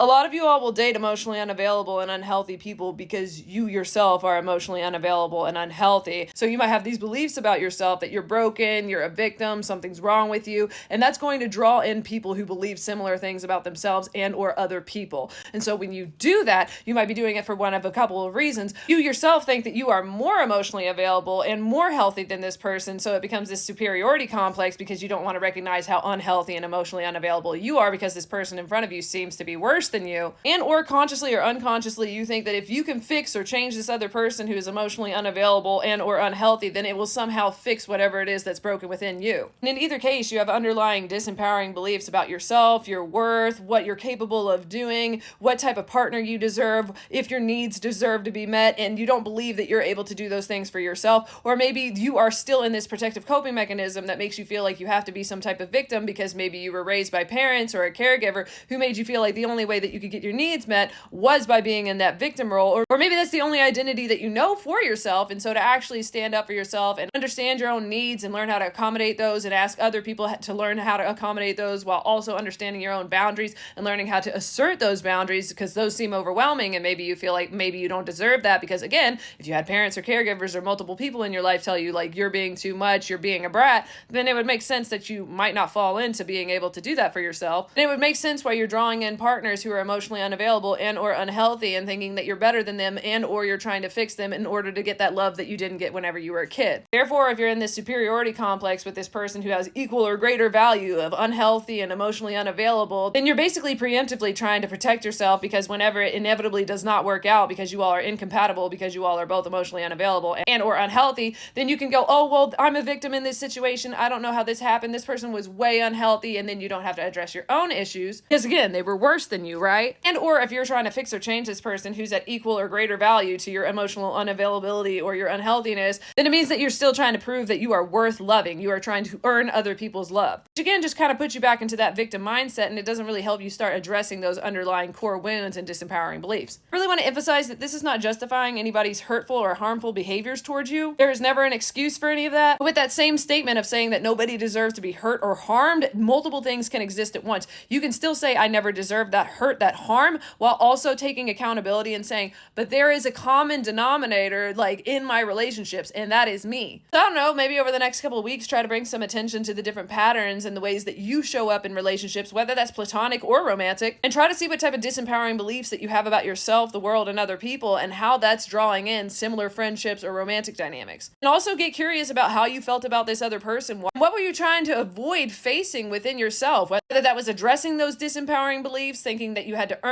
A lot of you all will date emotionally unavailable and unhealthy people because you yourself are emotionally unavailable and unhealthy. So you might have these beliefs about yourself that you're broken, you're a victim, something's wrong with you, and that's going to draw in people who believe similar things about themselves and or other people. And so when you do that, you might be doing it for one of a couple of reasons. You yourself think that you are more emotionally available and more healthy than this person, so it becomes this superiority complex because you don't want to recognize how unhealthy and emotionally unavailable you are because this person in front of you seems to be worse than you. And or consciously or unconsciously, you think that if you can fix or change this other person who is emotionally unavailable and or unhealthy, then it will somehow fix whatever it is that's broken within you. And in either case, you have underlying disempowering beliefs about yourself, your worth, what you're capable of doing, what type of partner you deserve, if your needs deserve to be met, and you don't believe that you're able to do those things for yourself. Or maybe you are still in this protective coping mechanism that makes you feel like you have to be some type of victim because maybe you were raised by parents or a caregiver who made you feel like the only way that you could get your needs met was by being in that victim role. Or maybe that's the only identity that you know for yourself. And so to actually stand up for yourself and understand your own needs and learn how to accommodate those and ask other people to learn how to accommodate those while also understanding your own boundaries and learning how to assert those boundaries because those seem overwhelming and maybe you feel like maybe you don't deserve that because again, if you had parents or caregivers or multiple people in your life tell you like you're being too much, you're being a brat, then it would make sense that you might not fall into being able to do that for yourself. And it would make sense why you're drawing in partners who are emotionally unavailable and or unhealthy and thinking that you're better than them and or you're trying to fix them in order to get that love that you didn't get whenever you were a kid. Therefore, if you're in this superiority complex with this person who has equal or greater value of unhealthy and emotionally unavailable, then you're basically preemptively trying to protect yourself because whenever it inevitably does not work out because you all are incompatible, because you all are both emotionally unavailable and or unhealthy, then you can go, oh, well, I'm a victim in this situation. I don't know how this happened. This person was way unhealthy. And then you don't have to address your own issues because again, they were worse than you, right? And or if you're trying to fix or change this person who's at equal or greater value to your emotional unavailability or your unhealthiness, then it means that you're still trying to prove that you are worth loving. You are trying to earn other people's love, which again just kind of puts you back into that victim mindset, and it doesn't really help you start addressing those underlying core wounds and disempowering beliefs. I really want to emphasize that this is not justifying anybody's hurtful or harmful behaviors towards you. There is never an excuse for any of that. But with that same statement of saying that nobody deserves to be hurt or harmed, multiple things can exist at once. You can still say I never deserved that hurt, that harm, while also taking accountability and saying, but there is a common denominator like in my relationships, and that is me. So I don't know, maybe over the next couple of weeks, try to bring some attention to the different patterns and the ways that you show up in relationships, whether that's platonic or romantic, and try to see what type of disempowering beliefs that you have about yourself, the world, and other people, and how that's drawing in similar friendships or romantic dynamics. And also get curious about how you felt about this other person. What were you trying to avoid facing within yourself? Whether that was addressing those disempowering beliefs, thinking that you had to earn